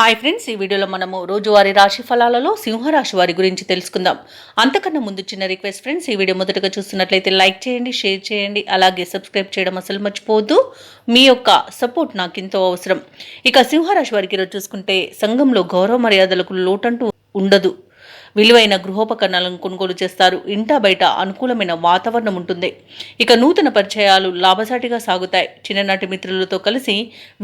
Hi friends, ఈ వీడియోలో మనము రోజువారీ రాశి ఫలాలలో సింహరాశి వారి గురించి తెలుసుకుందాం. అంతకన్నా ముందు చిన్న రిక్వెస్ట్ ఫ్రెండ్స్, ఈ వీడియో మొదటగా చూస్తున్నట్లయితే లైక్ చేయండి, షేర్ చేయండి, అలాగే సబ్స్క్రైబ్ చేయడం అసలు మర్చిపోవద్దు. మీ యొక్క సపోర్ట్ నాకు ఎంతో అవసరం. ఇక సింహరాశి వారికి ఈరోజు చూసుకుంటే సంఘంలో గౌరవ మర్యాదలకు లోటంటూ ఉండదు. విలువైన గృహోపకరణాలను కొనుగోలు చేస్తారు. ఇంటా బయట అనుకూలమైన వాతావరణం ఉంటుంది. ఇక నూతన పరిచయాలు లాభసాటిగా సాగుతాయి. చిన్ననాటి మిత్రులతో కలిసి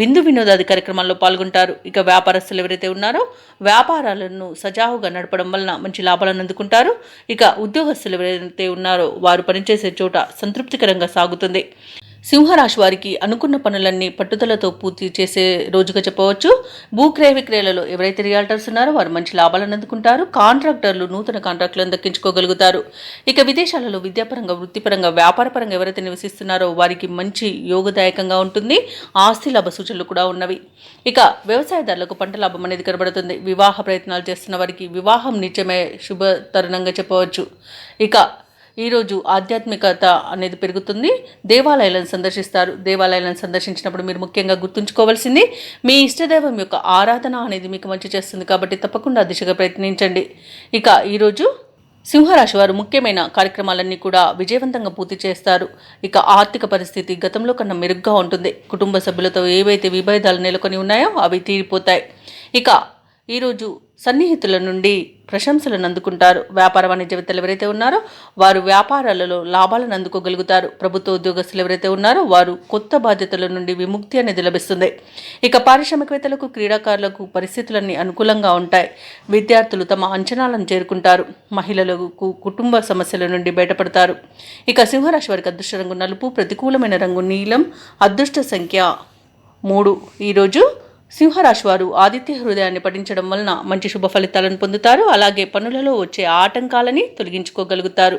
విందు వినోదాది కార్యక్రమాల్లో పాల్గొంటారు. ఇక వ్యాపారస్తులు ఎవరైతే ఉన్నారో వ్యాపారాలను సజావుగా నడపడం వలన మంచి లాభాలను అందుకుంటారు. ఇక ఉద్యోగస్తులు ఎవరైతే ఉన్నారో వారు పనిచేసే చోట సంతృప్తికరంగా సాగుతుంది. సింహరాశి వారికి అనుకున్న పనులన్నీ పట్టుదలతో పూర్తి చేసే రోజుగా చెప్పవచ్చు. భూక్రయ విక్రయాలలో ఎవరైతే రియాల్టర్స్ ఉన్నారో వారు మంచి లాభాలను అందుకుంటారు. కాంట్రాక్టర్లు నూతన కాంట్రాక్టులను దక్కించుకోగలుగుతారు. ఇక విదేశాలలో విద్యాపరంగా, వృత్తిపరంగా, వ్యాపారపరంగా ఎవరైతే నివసిస్తున్నారో వారికి మంచి యోగదాయకంగా ఉంటుంది. ఆస్తి లాభ సూచనలు కూడా ఉన్నవి. ఇక వ్యవసాయదారులకు పంట లాభం అనేది కనబడుతుంది. వివాహ ప్రయత్నాలు చేస్తున్న వారికి వివాహం నిజమే శుభ తరుణంగా చెప్పవచ్చు. ఇక ఈరోజు ఆధ్యాత్మికత అనేది పెరుగుతుంది. దేవాలయాలను సందర్శిస్తారు. దేవాలయాలను సందర్శించినప్పుడు మీరు ముఖ్యంగా గుర్తుంచుకోవాల్సింది మీ ఇష్టదైవం యొక్క ఆరాధన అనేది మీకు మంచి చేస్తుంది. కాబట్టి తప్పకుండా దిశగా ప్రయత్నించండి. ఇక ఈరోజు సింహరాశి వారు ముఖ్యమైన కార్యక్రమాలన్నీ కూడా విజయవంతంగా పూర్తి చేస్తారు. ఇక ఆర్థిక పరిస్థితి గతంలో కన్నా మెరుగ్గా ఉంటుంది. కుటుంబ సభ్యులతో ఏవైతే విభేదాలు నెలకొని ఉన్నాయో అవి తీరిపోతాయి. ఇక ఈరోజు సన్నిహితుల నుండి ప్రశంసలను అందుకుంటారు. వ్యాపార వాణిజ్యవేత్తలు ఎవరైతే ఉన్నారో వారు వ్యాపారాలలో లాభాలను అందుకోగలుగుతారు. ప్రభుత్వ ఉద్యోగస్తులు ఎవరైతే ఉన్నారో వారు కొత్త బాధ్యతల నుండి విముక్తి అనేది లభిస్తుంది. ఇక పారిశ్రామికవేత్తలకు, క్రీడాకారులకు పరిస్థితులన్నీ అనుకూలంగా ఉంటాయి. విద్యార్థులు తమ అంచనాలను చేరుకుంటారు. మహిళలకు కుటుంబ సమస్యల నుండి బయటపడతారు. ఇక సింహరాశి వారికి అదృష్ట రంగు నలుపు, ప్రతికూలమైన రంగు నీలం, అదృష్ట సంఖ్య 3. ఈరోజు సింహరాశి వారు ఆదిత్య హృదయాన్ని పఠించడం వలన మంచి శుభ ఫలితాలను పొందుతారు. అలాగే పనులలో వచ్చే ఆటంకాలని తొలగించుకోగలుగుతారు.